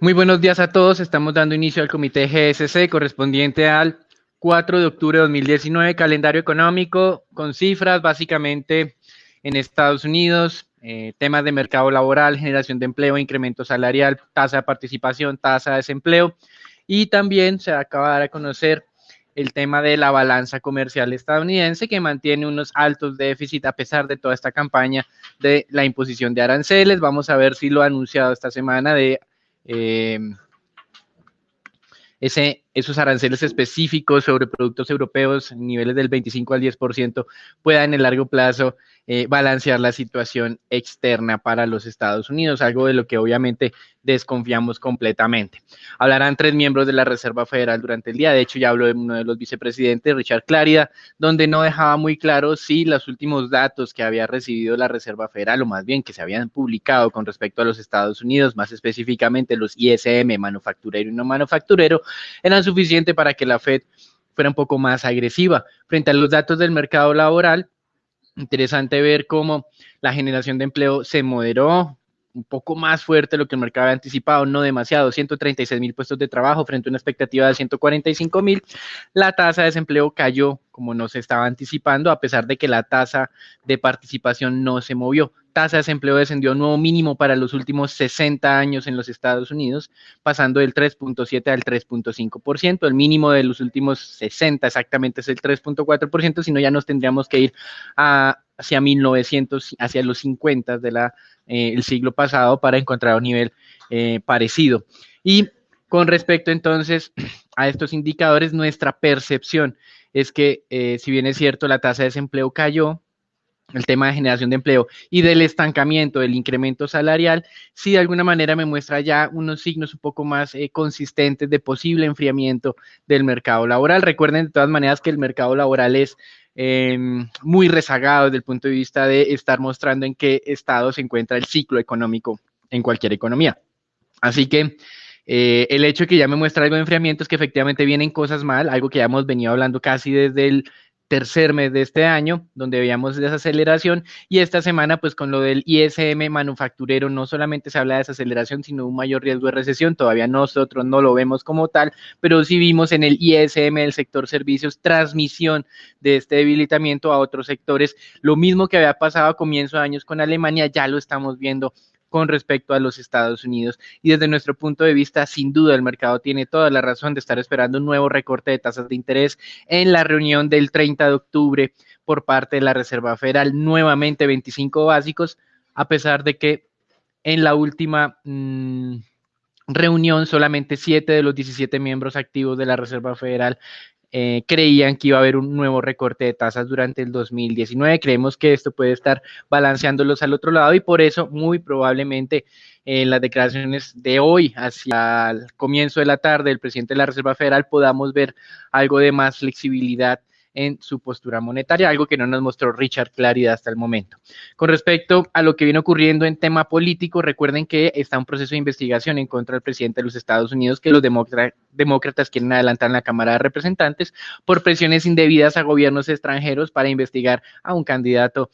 Muy buenos días a todos. Estamos dando inicio al comité GSC correspondiente al 4 de octubre de 2019, calendario económico con cifras básicamente en Estados Unidos, temas de mercado laboral, generación de empleo, incremento salarial, tasa de participación, tasa de desempleo, y también se acaba de dar a conocer el tema de la balanza comercial estadounidense, que mantiene unos altos déficits a pesar de toda esta campaña de la imposición de aranceles. Vamos a ver si lo ha anunciado esta semana de esos aranceles específicos sobre productos europeos en niveles del 25 al 10% puedan en el largo plazo balancear la situación externa para los Estados Unidos, algo de lo que obviamente desconfiamos completamente. Hablarán 3 miembros de la Reserva Federal durante el día. De hecho, ya habló de uno de los vicepresidentes, Richard Clarida, donde no dejaba muy claro si los últimos datos que había recibido la Reserva Federal, o más bien que se habían publicado con respecto a los Estados Unidos, más específicamente los ISM, manufacturero y no manufacturero, eran suficientes para que la Fed fuera un poco más agresiva. Frente a los datos del mercado laboral, interesante ver cómo la generación de empleo se moderó un poco más fuerte de lo que el mercado había anticipado, no demasiado, 136,000 puestos de trabajo frente a una expectativa de 145,000. La tasa de desempleo cayó como no se estaba anticipando, a pesar de que la tasa de participación no se movió. Tasa de desempleo descendió a un nuevo mínimo para los últimos 60 años en los Estados Unidos, pasando del 3.7 al 3.5%. El mínimo de los últimos 60 exactamente es el 3.4%, si no ya nos tendríamos que ir hacia 1900, hacia los 50 de el siglo pasado para encontrar un nivel parecido. Y con respecto entonces a estos indicadores, nuestra percepción es que si bien es cierto la tasa de desempleo cayó, el tema de generación de empleo y del estancamiento del incremento salarial, sí de alguna manera me muestra ya unos signos un poco más consistentes de posible enfriamiento del mercado laboral. Recuerden de todas maneras que el mercado laboral es muy rezagado desde el punto de vista de estar mostrando en qué estado se encuentra el ciclo económico en cualquier economía. Así que el hecho de que ya me muestra algo de enfriamiento es que efectivamente vienen cosas mal, algo que ya hemos venido hablando casi desde el tercer mes de este año, donde veíamos desaceleración, y esta semana pues con lo del ISM manufacturero no solamente se habla de desaceleración, sino un mayor riesgo de recesión. Todavía nosotros no lo vemos como tal, pero sí vimos en el ISM del sector servicios transmisión de este debilitamiento a otros sectores. Lo mismo que había pasado a comienzo de años con Alemania, ya lo estamos viendo con respecto a los Estados Unidos, y desde nuestro punto de vista, sin duda, el mercado tiene toda la razón de estar esperando un nuevo recorte de tasas de interés en la reunión del 30 de octubre por parte de la Reserva Federal, nuevamente 25 básicos, a pesar de que en la última reunión solamente 7 de los 17 miembros activos de la Reserva Federal creían que iba a haber un nuevo recorte de tasas durante el 2019. Creemos que esto puede estar balanceándolos al otro lado, y por eso muy probablemente en las declaraciones de hoy hacia el comienzo de la tarde el presidente de la Reserva Federal podamos ver algo de más flexibilidad en su postura monetaria, algo que no nos mostró Richard Clarida hasta el momento. Con respecto a lo que viene ocurriendo en tema político, recuerden que está un proceso de investigación en contra del presidente de los Estados Unidos que los demócratas quieren adelantar en la Cámara de Representantes por presiones indebidas a gobiernos extranjeros para investigar a un candidato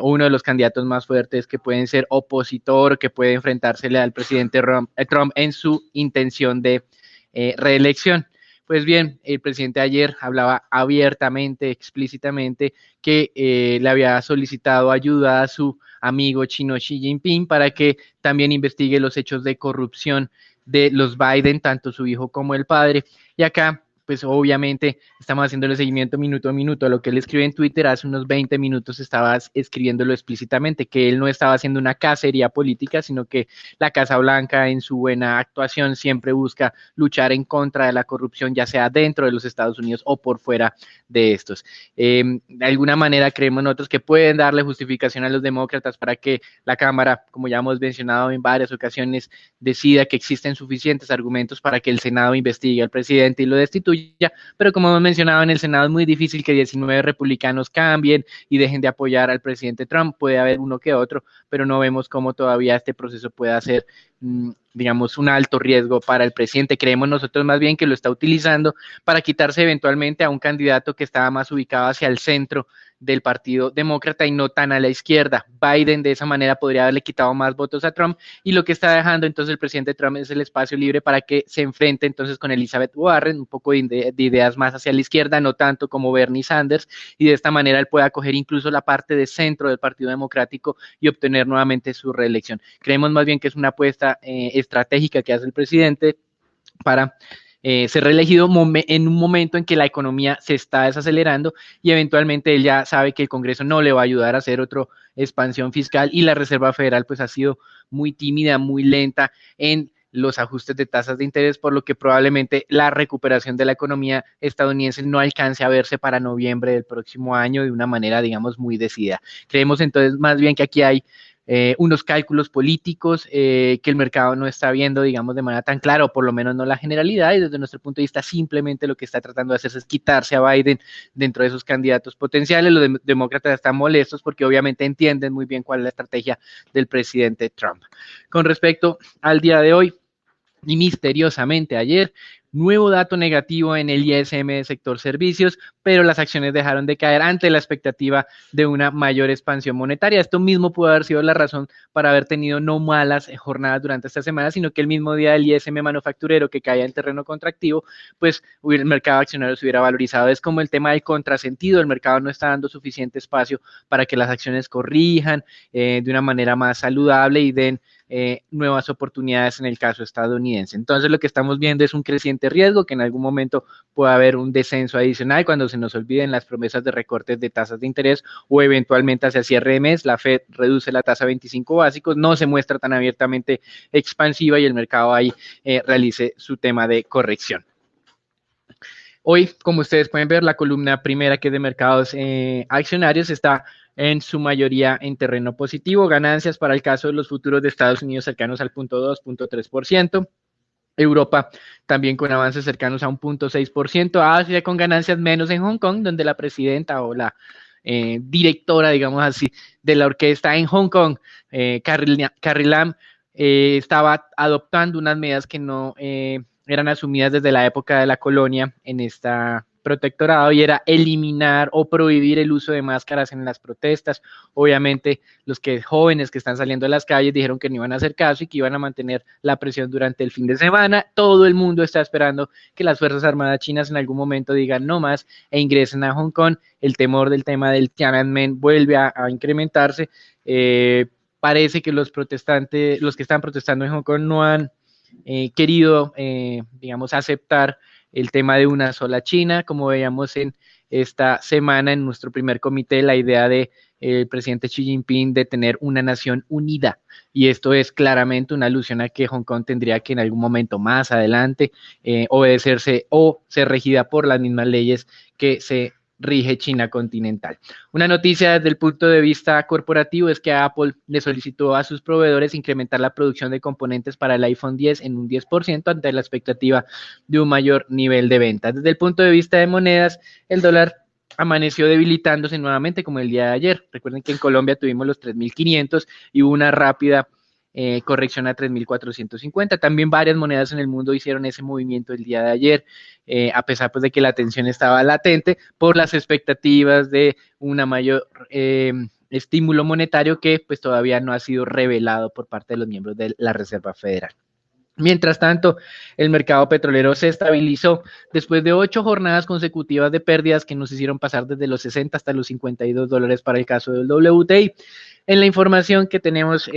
o uno de los candidatos más fuertes que pueden ser opositor, que puede enfrentársele al presidente Trump en su intención de reelección. Pues bien, el presidente ayer hablaba abiertamente, explícitamente, que le había solicitado ayuda a su amigo chino Xi Jinping para que también investigue los hechos de corrupción de los Biden, tanto su hijo como el padre. Y acá, pues obviamente, estamos haciéndole seguimiento minuto a minuto a lo que él escribe en Twitter. Hace unos 20 minutos estaba escribiéndolo explícitamente, que él no estaba haciendo una cacería política, sino que la Casa Blanca en su buena actuación siempre busca luchar en contra de la corrupción, ya sea dentro de los Estados Unidos o por fuera de estos. De alguna manera creemos nosotros que pueden darle justificación a los demócratas para que la Cámara, como ya hemos mencionado en varias ocasiones, decida que existen suficientes argumentos para que el Senado investigue al presidente y lo destituya, suya, pero como hemos mencionado en el Senado es muy difícil que 19 republicanos cambien y dejen de apoyar al presidente Trump. Puede haber uno que otro, pero no vemos cómo todavía este proceso pueda ser, digamos, un alto riesgo para el presidente. Creemos nosotros más bien que lo está utilizando para quitarse eventualmente a un candidato que estaba más ubicado hacia el centro del Partido Demócrata y no tan a la izquierda. Biden de esa manera podría haberle quitado más votos a Trump, y lo que está dejando entonces el presidente Trump es el espacio libre para que se enfrente entonces con Elizabeth Warren, un poco de ideas más hacia la izquierda, no tanto como Bernie Sanders, y de esta manera él pueda coger incluso la parte de centro del Partido Democrático y obtener nuevamente su reelección. Creemos más bien que es una apuesta estratégica que hace el presidente para ser reelegido en un momento en que la economía se está desacelerando y eventualmente él ya sabe que el Congreso no le va a ayudar a hacer otra expansión fiscal, y la Reserva Federal pues ha sido muy tímida, muy lenta en los ajustes de tasas de interés, por lo que probablemente la recuperación de la economía estadounidense no alcance a verse para noviembre del próximo año de una manera, digamos, muy decidida. Creemos entonces más bien que aquí hay unos cálculos políticos que el mercado no está viendo, digamos, de manera tan clara, o por lo menos no la generalidad, y desde nuestro punto de vista simplemente lo que está tratando de hacer es quitarse a Biden dentro de esos candidatos potenciales. Los demócratas están molestos porque obviamente entienden muy bien cuál es la estrategia del presidente Trump. Con respecto al día de hoy, y misteriosamente ayer, nuevo dato negativo en el ISM de sector servicios, pero las acciones dejaron de caer ante la expectativa de una mayor expansión monetaria. Esto mismo pudo haber sido la razón para haber tenido no malas jornadas durante esta semana, sino que el mismo día del ISM manufacturero que caía en terreno contractivo, pues el mercado accionario se hubiera valorizado. Es como el tema del contrasentido, el mercado no está dando suficiente espacio para que las acciones corrijan de una manera más saludable y den nuevas oportunidades en el caso estadounidense. Entonces lo que estamos viendo es un creciente riesgo que en algún momento pueda haber un descenso adicional cuando se nos olviden las promesas de recortes de tasas de interés, o eventualmente hacia cierre de mes la Fed reduce la tasa a 25 básicos, no se muestra tan abiertamente expansiva y el mercado ahí realice su tema de corrección. Hoy, como ustedes pueden ver, la columna primera, que es de mercados accionarios, está en su mayoría en terreno positivo. Ganancias para el caso de los futuros de Estados Unidos cercanos al 0.2, 0.3%. Europa también con avances cercanos a un 0.6%. Asia con ganancias menos en Hong Kong, donde la presidenta o la directora, digamos así, de la orquesta en Hong Kong, Carrie Lam, estaba adoptando unas medidas que no eran asumidas desde la época de la colonia en esta protectorado, y era eliminar o prohibir el uso de máscaras en las protestas. Obviamente los jóvenes que están saliendo a las calles dijeron que no iban a hacer caso y que iban a mantener la presión durante el fin de semana. Todo el mundo está esperando que las Fuerzas Armadas chinas en algún momento digan no más e ingresen a Hong Kong. El temor del tema del Tiananmen vuelve a incrementarse. Parece que los protestantes, los que están protestando en Hong Kong, no han querido, digamos, aceptar el tema de una sola China, como veíamos en esta semana en nuestro primer comité, la idea de el presidente Xi Jinping de tener una nación unida, y esto es claramente una alusión a que Hong Kong tendría que en algún momento más adelante obedecerse o ser regida por las mismas leyes que se rige China continental. Una noticia desde el punto de vista corporativo es que Apple le solicitó a sus proveedores incrementar la producción de componentes para el iPhone 10 en un 10% ante la expectativa de un mayor nivel de ventas. Desde el punto de vista de monedas, el dólar amaneció debilitándose nuevamente como el día de ayer. Recuerden que en Colombia tuvimos los 3.500 y hubo una rápida corrección a 3.450. También varias monedas en el mundo hicieron ese movimiento el día de ayer, a pesar pues, de que la tensión estaba latente por las expectativas de una mayor estímulo monetario que pues todavía no ha sido revelado por parte de los miembros de la Reserva Federal. Mientras tanto, el mercado petrolero se estabilizó después de 8 jornadas consecutivas de pérdidas que nos hicieron pasar desde los 60 hasta los $52 para el caso del WTI. En la información que tenemos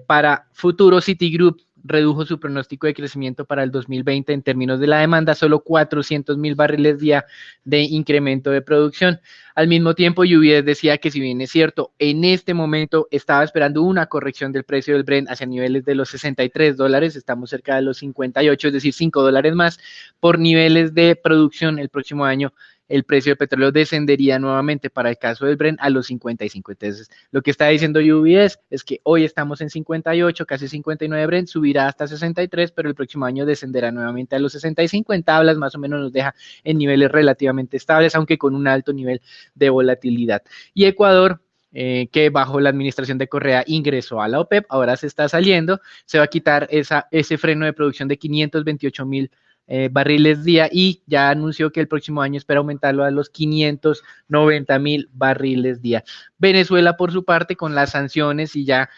para futuro, Citigroup redujo su pronóstico de crecimiento para el 2020 en términos de la demanda, solo 400,000 barriles día de incremento de producción. Al mismo tiempo, UBS decía que si bien es cierto, en este momento estaba esperando una corrección del precio del Brent hacia niveles de los $63, estamos cerca de los 58, es decir, $5 más por niveles de producción el próximo año el precio del petróleo descendería nuevamente para el caso del Brent a los 55. Entonces, lo que está diciendo UBS es que hoy estamos en 58, casi 59 Brent, subirá hasta 63, pero el próximo año descenderá nuevamente a los 65. En tablas más o menos nos deja en niveles relativamente estables, aunque con un alto nivel de volatilidad. Y Ecuador, que bajo la administración de Correa ingresó a la OPEP, ahora se está saliendo, se va a quitar ese freno de producción de 528.000 barriles día y ya anunció que el próximo año espera aumentarlo a los 590.000 barriles día. Venezuela, por su parte, con las sanciones y ya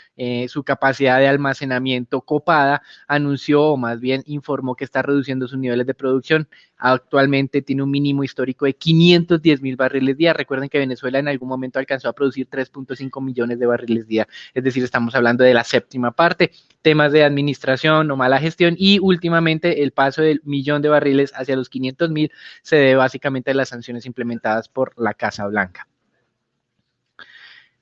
su capacidad de almacenamiento copada, anunció o más bien informó que está reduciendo sus niveles de producción. Actualmente tiene un mínimo histórico de 510.000 barriles día. Recuerden que Venezuela en algún momento alcanzó a producir 3.5 millones de barriles día, es decir, estamos hablando de la séptima parte. Temas de administración o mala gestión y últimamente el paso del millón de barriles hacia los 500.000 se debe básicamente a las sanciones implementadas por la Casa Blanca.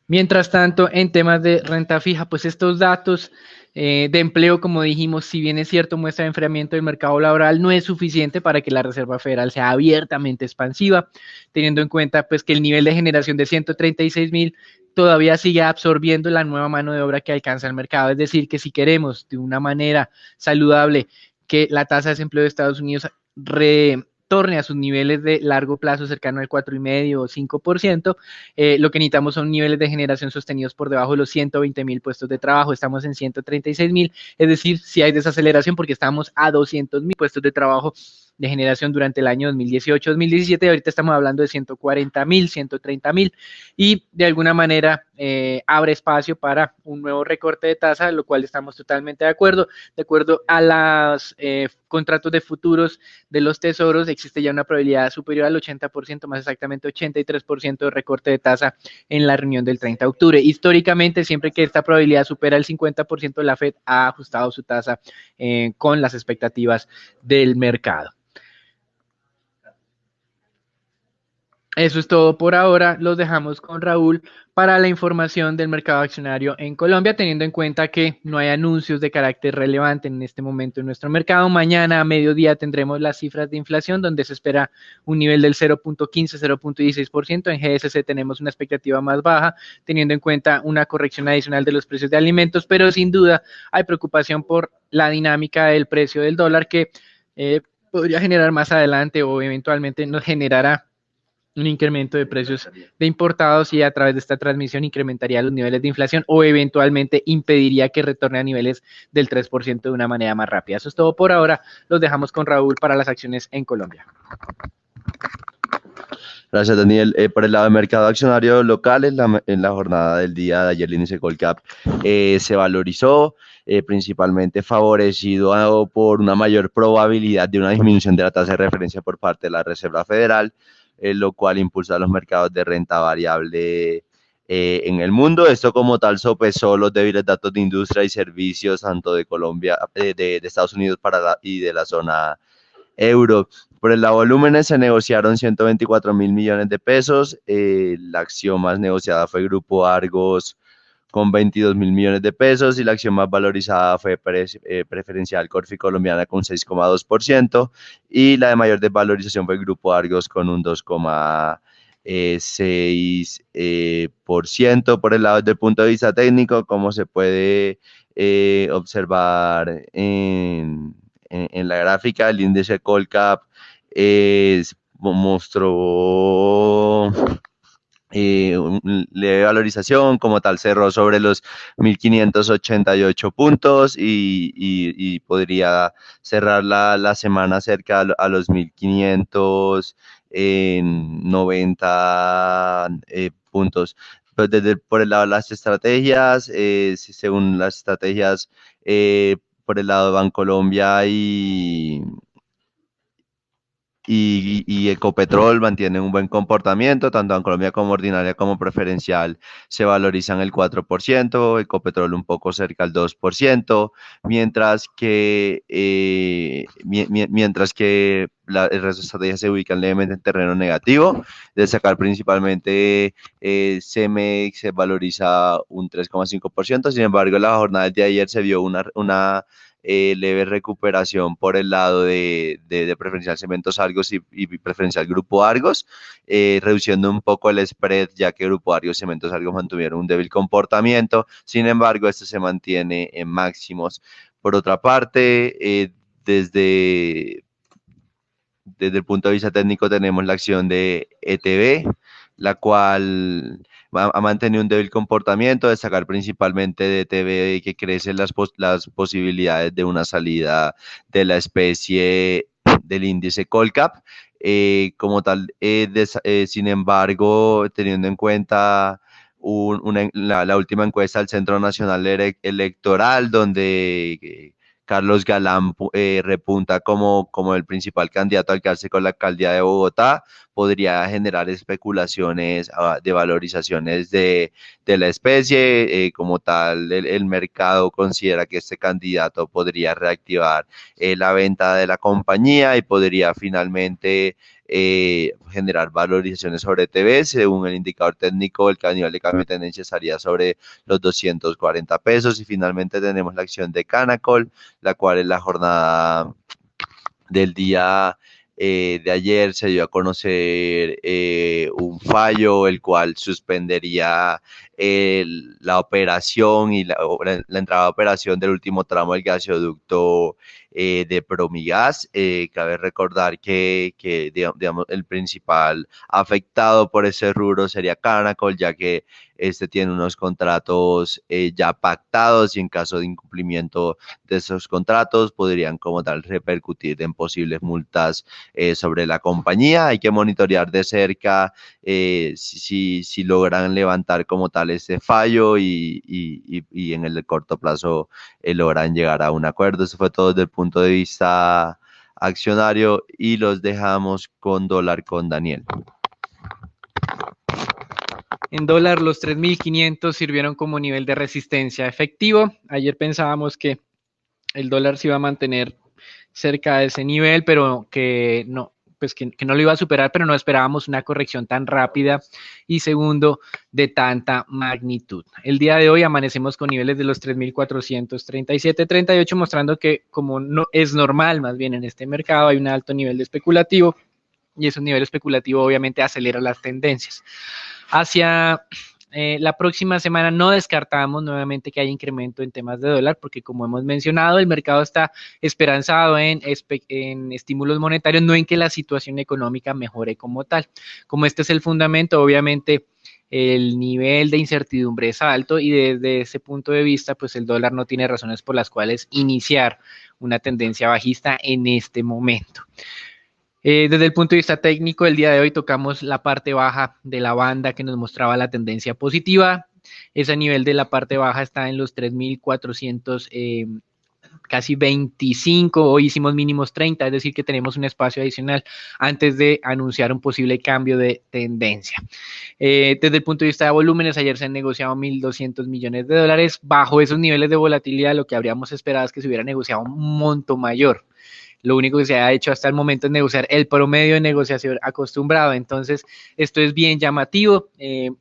Mientras tanto, en temas de renta fija, pues estos datos de empleo, como dijimos, si bien es cierto, muestra enfriamiento del mercado laboral, no es suficiente para que la Reserva Federal sea abiertamente expansiva, teniendo en cuenta pues que el nivel de generación de 136.000 todavía sigue absorbiendo la nueva mano de obra que alcanza el mercado. Es decir, que si queremos de una manera saludable que la tasa de desempleo de Estados Unidos retorne a sus niveles de largo plazo cercano al 4,5 o 5%, lo que necesitamos son niveles de generación sostenidos por debajo de los 120.000 puestos de trabajo. Estamos en 136.000, es decir, si hay desaceleración porque estamos a 200.000 puestos de trabajo de generación durante el año 2018-2017, ahorita estamos hablando de 140.000, 130.000, y de alguna manera abre espacio para un nuevo recorte de tasa, lo cual estamos totalmente de acuerdo a los contratos de futuros de los tesoros, existe ya una probabilidad superior al 80%, más exactamente 83% de recorte de tasa en la reunión del 30 de octubre. Históricamente, siempre que esta probabilidad supera el 50%, la Fed ha ajustado su tasa con las expectativas del mercado. Eso es todo por ahora, los dejamos con Raúl para la información del mercado accionario en Colombia, teniendo en cuenta que no hay anuncios de carácter relevante en este momento en nuestro mercado. Mañana a mediodía tendremos las cifras de inflación, donde se espera un nivel del 0.15, 0.16%. En GSC tenemos una expectativa más baja, teniendo en cuenta una corrección adicional de los precios de alimentos, pero sin duda hay preocupación por la dinámica del precio del dólar que podría generar más adelante o eventualmente nos generará un incremento de precios de importados y a través de esta transmisión incrementaría los niveles de inflación o eventualmente impediría que retorne a niveles del 3% de una manera más rápida. Eso es todo por ahora. Los dejamos con Raúl para las acciones en Colombia. Gracias, Daniel. Por el lado del mercado accionario local, en la jornada del día de ayer, el índice Colcap se valorizó, principalmente favorecido por una mayor probabilidad de una disminución de la tasa de referencia por parte de la Reserva Federal, lo cual impulsa los mercados de renta variable en el mundo. Esto como tal sopesó los débiles datos de industria y servicios, tanto de Colombia, de Estados Unidos y de la zona euro. Por el lado de volúmenes se negociaron 124.000 millones de pesos. La acción más negociada fue Grupo Argos con 22.000 millones de pesos y la acción más valorizada fue Preferencial Corfi Colombiana con 6,2% y la de mayor desvalorización fue Grupo Argos con un 2,6%. Por el lado desde el punto de vista técnico, como se puede observar en la gráfica, el índice Colcap mostró leve valorización, como tal cerró sobre los 1.588 puntos y podría cerrar la semana cerca a los 1.590 puntos. Pues por el lado de las estrategias, según las estrategias por el lado de Bancolombia y Ecopetrol mantienen un buen comportamiento, tanto en Colombia como ordinaria como preferencial se valorizan el 4%, Ecopetrol un poco cerca al 2%, mientras que el resto de estrategias se ubican levemente en terreno negativo. Destacar principalmente CEMEX se valoriza un 3,5%, sin embargo la jornada del día de ayer se vio una leve recuperación por el lado de preferencial Cementos Argos y preferencial Grupo Argos, reduciendo un poco el spread, ya que Grupo Argos y Cementos Argos mantuvieron un débil comportamiento. Sin embargo, este se mantiene en máximos. Por otra parte, desde el punto de vista técnico tenemos la acción de ETB, la cual ha mantenido un débil comportamiento, destacar principalmente de ETB que crecen las posibilidades de una salida de la especie del índice Colcap. Como tal, sin embargo, teniendo en cuenta la última encuesta del Centro Nacional Electoral, donde Carlos Galán repunta como el principal candidato al quedarse con la alcaldía de Bogotá, podría generar especulaciones de valorizaciones de la especie. Como tal, el mercado considera que este candidato podría reactivar la venta de la compañía y podría finalmente generar valorizaciones sobre TV. Según el indicador técnico, el nivel de cambio de tendencia estaría sobre los 240 pesos. Y finalmente tenemos la acción de Canacol, la cual en la jornada del día de ayer se dio a conocer un fallo, el cual suspendería la operación y la entrada de operación del último tramo del gasoducto de Promigas. Cabe recordar que digamos, el principal afectado por ese rubro sería Canacol, ya que este tiene unos contratos ya pactados y en caso de incumplimiento de esos contratos podrían como tal repercutir en posibles multas sobre la compañía. Hay que monitorear de cerca si logran levantar como tal este fallo y en el corto plazo logran llegar a un acuerdo. Eso fue todo desde el punto de vista accionario y los dejamos con dólar con Daniel. En dólar, los 3.500 sirvieron como nivel de resistencia efectivo. Ayer pensábamos que el dólar se iba a mantener cerca de ese nivel, pero que no, pues que no lo iba a superar, pero no esperábamos una corrección tan rápida y segundo, de tanta magnitud. El día de hoy amanecemos con niveles de los 3.437-38, mostrando que como no es normal, más bien en este mercado hay un alto nivel de especulativo y ese nivel especulativo obviamente acelera las tendencias. Hacia la próxima semana no descartamos nuevamente que haya incremento en temas de dólar, porque como hemos mencionado, el mercado está esperanzado en estímulos monetarios, no en que la situación económica mejore como tal. Como este es el fundamento, obviamente el nivel de incertidumbre es alto y desde ese punto de vista, pues el dólar no tiene razones por las cuales iniciar una tendencia bajista en este momento. Desde el punto de vista técnico, el día de hoy tocamos la parte baja de la banda que nos mostraba la tendencia positiva. Ese nivel de la parte baja está en los 3.400, casi 25, hoy hicimos mínimos 30, es decir que tenemos un espacio adicional antes de anunciar un posible cambio de tendencia. Desde el punto de vista de volúmenes, ayer se han negociado 1.200 millones de dólares. Bajo esos niveles de volatilidad, lo que habríamos esperado es que se hubiera negociado un monto mayor. Lo único que se ha hecho hasta el momento es negociar el promedio de negociación acostumbrado. Entonces, esto es bien llamativo,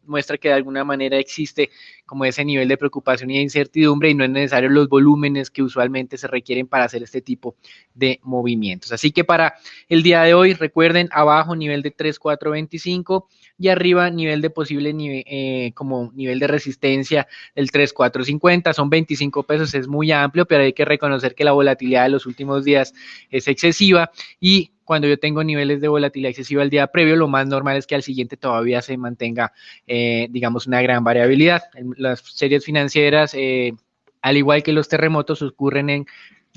muestra que de alguna manera existe como ese nivel de preocupación y de incertidumbre y no es necesario los volúmenes que usualmente se requieren para hacer este tipo de movimientos. Así que para el día de hoy, recuerden, abajo nivel de 3.425 y arriba nivel de posible como nivel de resistencia del 3.450. Son 25 pesos, es muy amplio, pero hay que reconocer que la volatilidad de los últimos días es excesiva y cuando yo tengo niveles de volatilidad excesiva al día previo, lo más normal es que al siguiente todavía se mantenga, digamos, una gran variabilidad. Las series financieras, al igual que los terremotos, ocurren en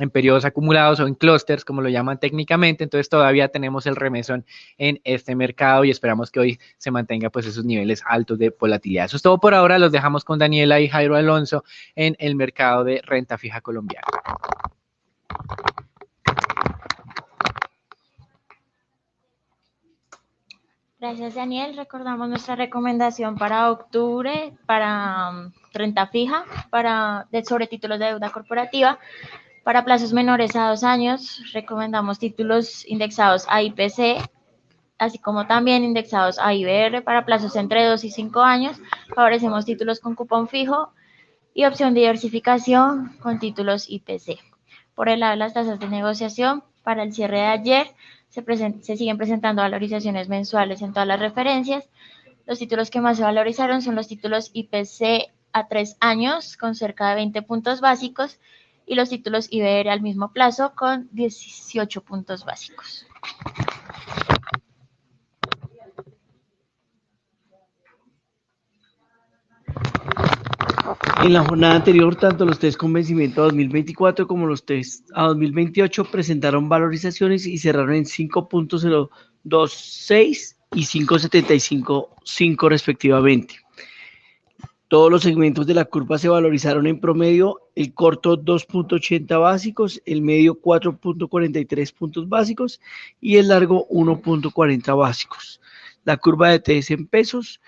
periodos acumulados o en clústeres, como lo llaman técnicamente, entonces todavía tenemos el remesón en este mercado y esperamos que hoy se mantenga pues esos niveles altos de volatilidad. Eso es todo por ahora, los dejamos con Daniela y Jairo Alonso en el mercado de renta fija colombiana. Gracias, Daniel. Recordamos nuestra recomendación para octubre, para renta fija, sobre títulos de deuda corporativa. Para plazos menores a 2 años, recomendamos títulos indexados a IPC, así como también indexados a IBR. Para plazos entre 2 y 5 años, favorecemos títulos con cupón fijo y opción de diversificación con títulos IPC. Por el lado de las tasas de negociación, para el cierre de ayer se siguen presentando valorizaciones mensuales en todas las referencias. Los títulos que más se valorizaron son los títulos IPC a 3 años con cerca de 20 puntos básicos y los títulos IBR al mismo plazo con 18 puntos básicos. En la jornada anterior, tanto los test con vencimiento a 2024 como los test a 2028 presentaron valorizaciones y cerraron en 5.026 y 5.755 respectivamente. Todos los segmentos de la curva se valorizaron en promedio, el corto 2.80 básicos, el medio 4.43 puntos básicos y el largo 1.40 básicos. La curva de TS en pesos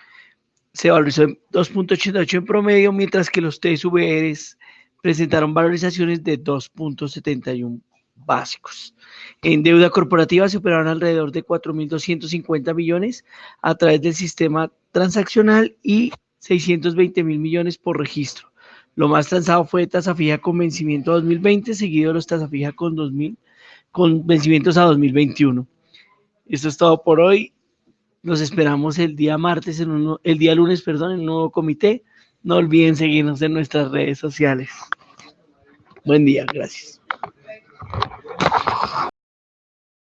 se valorizó en 2.88 en promedio, mientras que los TSVRs presentaron valorizaciones de 2.71 básicos. En deuda corporativa se operaron alrededor de 4.250 millones a través del sistema transaccional y 620.000 millones por registro. Lo más transado fue tasa fija con vencimiento a 2020, seguido de los tasa fija con vencimientos a 2021. Esto es todo por hoy. Los esperamos el día lunes, en un nuevo comité. No olviden seguirnos en nuestras redes sociales. Buen día, gracias.